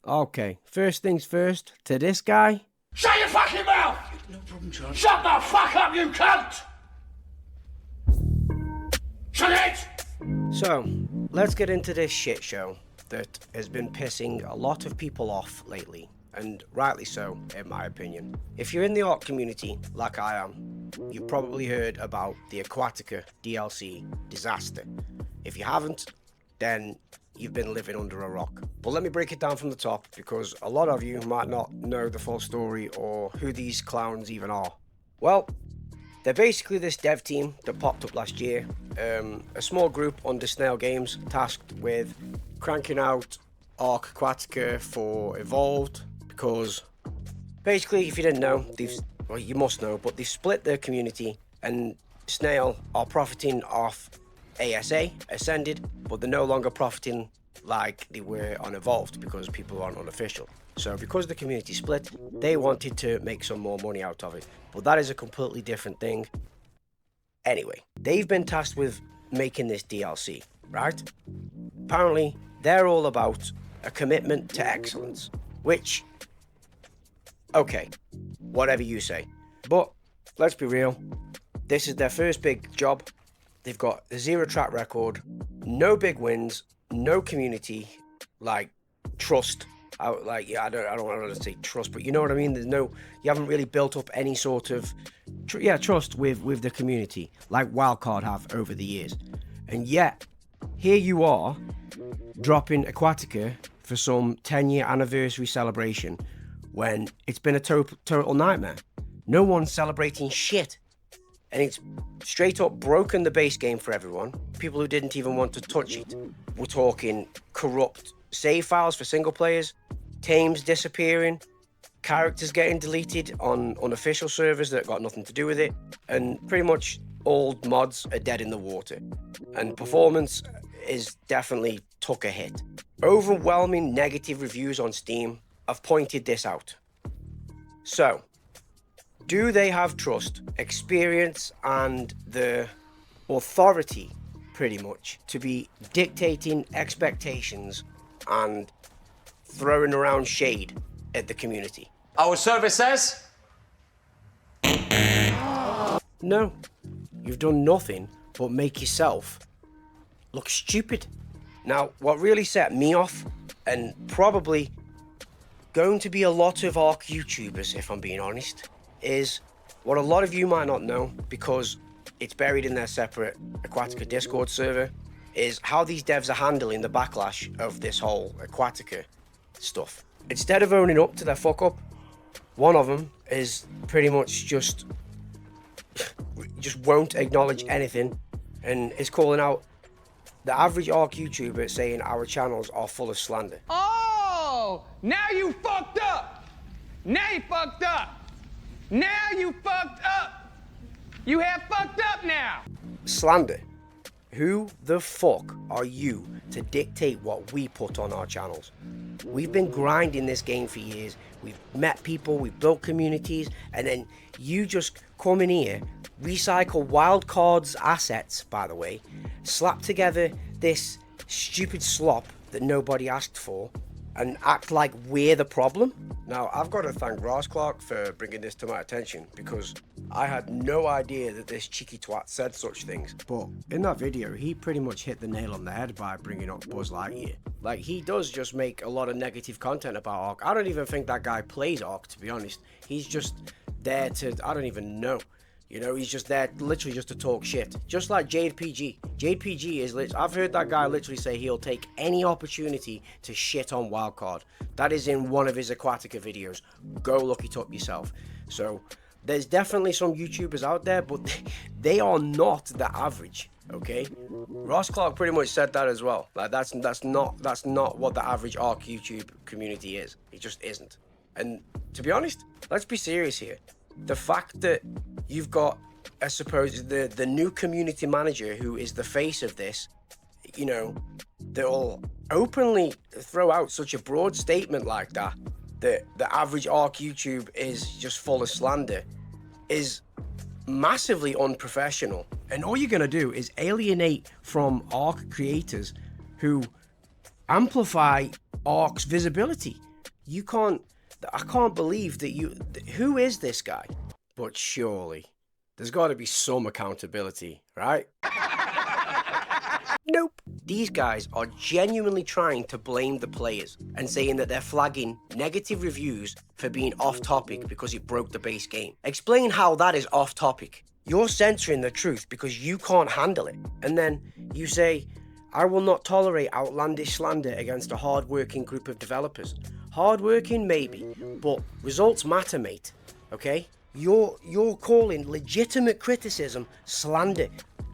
Okay, first things first, to this guy. Shut your fucking mouth! No problem, John. Shut the fuck up, you cunt! Shut it! So, let's get into this shit show that has been pissing a lot of people off lately, and rightly so, in my opinion. If you're in the Ark community, like I am, you've probably heard about the Aquatica DLC disaster. If you haven't, then you've been living under a rock. But let me break it down from the top, because a lot of you might not know the full story or who these clowns even are. Well, they're basically this dev team that popped up last year, a small group under Snail Games tasked with cranking out Ark Aquatica for Evolved, because basically, if you didn't know, well, you must know, but they've split their community, and Snail are profiting off ASA, Ascended, but they're no longer profiting like they were on Evolved because people aren't unofficial. So because the community split, they wanted to make some more money out of it. But that is a completely different thing. Anyway, they've been tasked with making this DLC, right? Apparently, they're all about a commitment to excellence, which, okay, whatever you say. But let's be real, this is their first big job. They've got a 0 track record, no big wins, no community, like, trust. I don't want to say trust, but you know what I mean? You haven't really built up any sort of, trust with the community, like Wildcard have over the years. And yet, here you are, dropping Aquatica for some 10-year anniversary celebration, when it's been a total nightmare. No one's celebrating shit. And it's straight up broken the base game for everyone. People who didn't even want to touch it. We're talking corrupt save files for single players, tames disappearing, characters getting deleted on unofficial servers that got nothing to do with it, and pretty much all mods are dead in the water. And performance is definitely took a hit. Overwhelming negative reviews on Steam have pointed this out. So, do they have trust, experience, and the authority, pretty much, to be dictating expectations and throwing around shade at the community? Our service says? No. You've done nothing but make yourself look stupid. Now, what really set me off, and probably going to be a lot of Ark YouTubers, if I'm being honest, is what a lot of you might not know, because it's buried in their separate Aquatica Discord server, is how these devs are handling the backlash of this whole Aquatica stuff. Instead of owning up to their fuck up, one of them is pretty much just won't acknowledge anything, and is calling out the average Ark YouTuber, saying our channels are full of slander. Oh, now you fucked up. Now you fucked up. Now you fucked up. You have fucked up now. Slander. Who the fuck are you to dictate what we put on our channels? We've been grinding this game for years. We've met people, we've built communities, and then you just come in here, recycle Wildcard's assets, by the way, slap together this stupid slop that nobody asked for, and act like we're the problem? Now, I've got to thank Ross Clark for bringing this to my attention, because I had no idea that this cheeky twat said such things. But in that video, he pretty much hit the nail on the head by bringing up Buzz Lightyear. Like, he does just make a lot of negative content about Ark. I don't even think that guy plays Ark, to be honest. He's just there to, I don't even know. You know, he's just there literally just to talk shit. Just like Jade PG. Jade PG is I've heard that guy literally say he'll take any opportunity to shit on Wildcard. That is in one of his Aquatica videos. Go look it up yourself. So, there's definitely some YouTubers out there, but they are not the average, okay? Ross Clark pretty much said that as well. Like, that's not what the average Ark YouTube community is. It just isn't. And to be honest, let's be serious here. The fact that you've got, I suppose, the new community manager who is the face of this, you know, they'll openly throw out such a broad statement like that, that the average Ark YouTube is just full of slander, is massively unprofessional. And all you're going to do is alienate from Ark creators who amplify Ark's visibility. You can't, I can't believe that who is this guy? But surely, there's got to be some accountability, right? Nope. These guys are genuinely trying to blame the players and saying that they're flagging negative reviews for being off topic because it broke the base game. Explain how that is off topic. You're censoring the truth because you can't handle it. And then you say, I will not tolerate outlandish slander against a hard-working group of developers. Hard-working, maybe, but results matter, mate. Okay? You're calling legitimate criticism slander,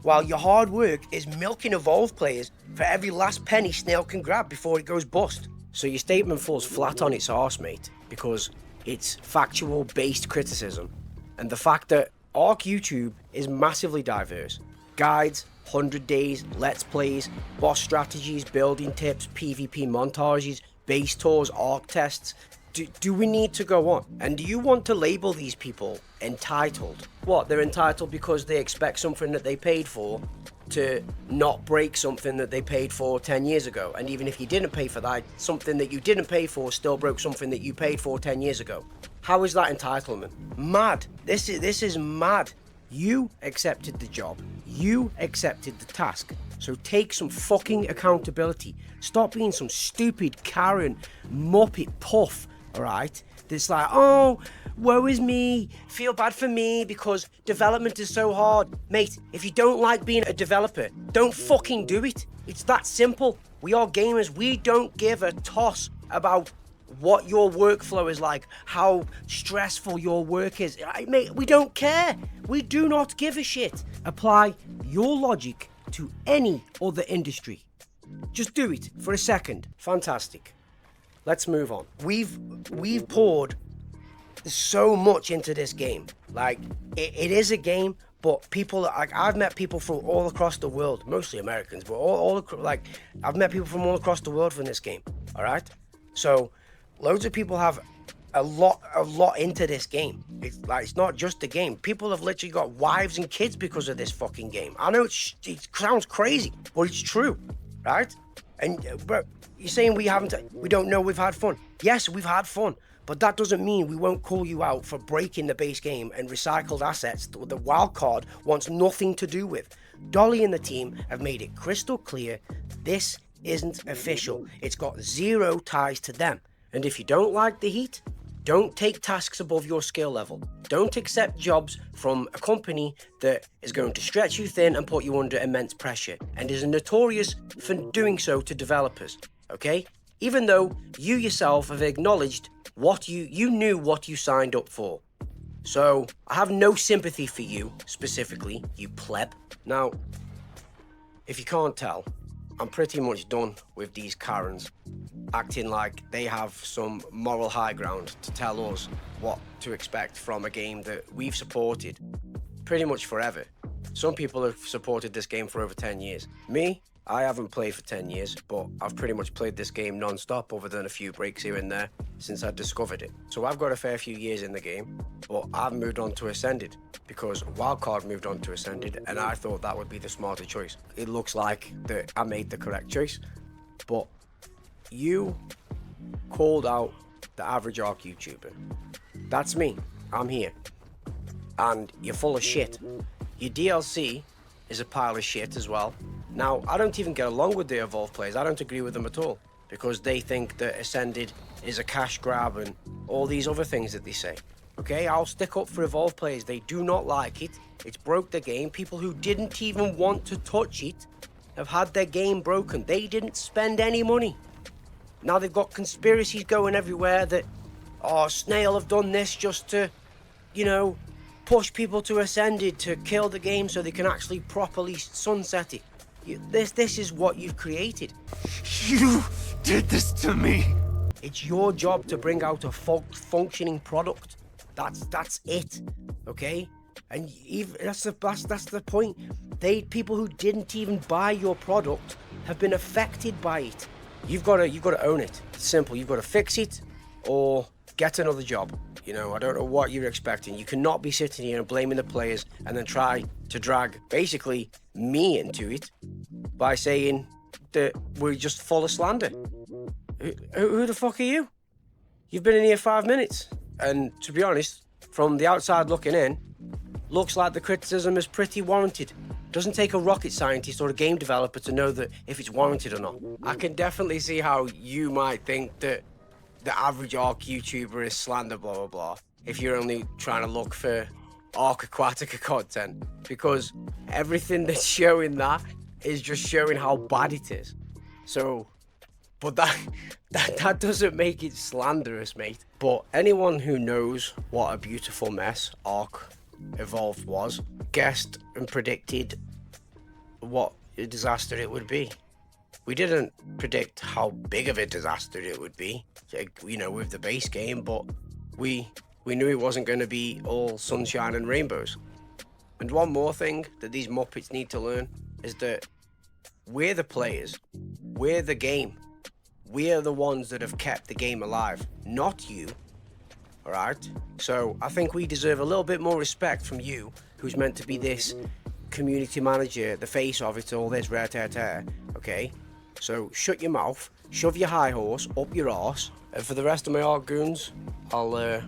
while your hard work is milking Evolve players for every last penny Snail can grab before it goes bust. So your statement falls flat on its arse, mate, because it's factual-based criticism. And the fact that Arc YouTube is massively diverse. Guides, 100 days, let's plays, boss strategies, building tips, PvP montages, base tours, Arc tests. Do we need to go on? And do you want to label these people entitled? What, they're entitled because they expect something that they paid for to not break something that they paid for 10 years ago? And even if you didn't pay for that, something that you didn't pay for still broke something that you paid for 10 years ago. How is that entitlement? Mad. This is mad. You accepted the job. You accepted the task. So take some fucking accountability. Stop being some stupid Karen Muppet puff, alright? That's like, oh, woe is me, feel bad for me because development is so hard. Mate, if you don't like being a developer, don't fucking do it. It's that simple. We are gamers. We don't give a toss about what your workflow is like, how stressful your work is. Mate, we don't care. We do not give a shit. Apply your logic to any other industry. Just do it for a second. Fantastic. Let's move on. We've poured so much into this game. Like, it is a game, but people, like, I've met people from all across the world, mostly Americans, but I've met people from all across the world from this game, all right? So, loads of people have a lot into this game. It's not just a game. People have literally got wives and kids because of this fucking game. I know it sounds crazy, but it's true, right? And but you're saying we don't know we've had fun. Yes, we've had fun, but that doesn't mean we won't call you out for breaking the base game and recycled assets that the wildcard wants nothing to do with. Dolly and the team have made it crystal clear this isn't official. It's got zero ties to them. And if you don't like the heat, don't take tasks above your skill level. Don't accept jobs from a company that is going to stretch you thin and put you under immense pressure and is notorious for doing so to developers, okay? Even though you yourself have acknowledged what you knew what you signed up for. So, I have no sympathy for you, specifically, you pleb. Now, if you can't tell, I'm pretty much done with these Karens acting like they have some moral high ground to tell us what to expect from a game that we've supported pretty much forever. Some people have supported this game for over 10 years. Me, I haven't played for 10 years, but I've pretty much played this game non-stop other than a few breaks here and there since I discovered it. So I've got a fair few years in the game, but I've moved on to Ascended because Wildcard moved on to Ascended and I thought that would be the smarter choice. It looks like that I made the correct choice, but you called out the average Arc YouTuber. That's me. I'm here. And you're full of shit. Your DLC is a pile of shit as well. Now, I don't even get along with the Evolve players. I don't agree with them at all because they think that Ascended is a cash grab and all these other things that they say. Okay, I'll stick up for Evolve players. They do not like it. It's broke the game. People who didn't even want to touch it have had their game broken. They didn't spend any money. Now they've got conspiracies going everywhere that, oh, Snail have done this just to, push people to Ascended to kill the game so they can actually properly sunset it. This is what you've created. You did this to me. It's your job to bring out a functioning product. That's it, okay? And even that's the point. People who didn't even buy your product have been affected by it. You've got to own it. It's simple. You've got to fix it or get another job. I don't know what you're expecting. You cannot be sitting here and blaming the players and then try to drag basically me into it by saying that we're just full of slander. Who the fuck are you? You've been in here 5 minutes. And to be honest, from the outside looking in, looks like the criticism is pretty warranted. Doesn't take a rocket scientist or a game developer to know that if it's warranted or not. I can definitely see how you might think that the average Ark YouTuber is slander, blah, blah, blah, if you're only trying to look for Ark Aquatica content. Because everything that's showing that is just showing how bad it is. So, but that doesn't make it slanderous, mate. But anyone who knows what a beautiful mess Ark Evolved was, guessed and predicted what a disaster it would be. We didn't predict how big of a disaster it would be, you know, with the base game, but we knew it wasn't going to be all sunshine and rainbows. And one more thing that these Muppets need to learn is that we're the players, we're the game, we're the ones that have kept the game alive, not you. Alright? So I think we deserve a little bit more respect from you, who's meant to be this community manager, the face of it all, this rare tear, okay? So shut your mouth, shove your high horse up your arse, and for the rest of my Ark goons, I'll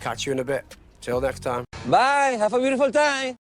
catch you in a bit. Till next time. Bye, have a beautiful time.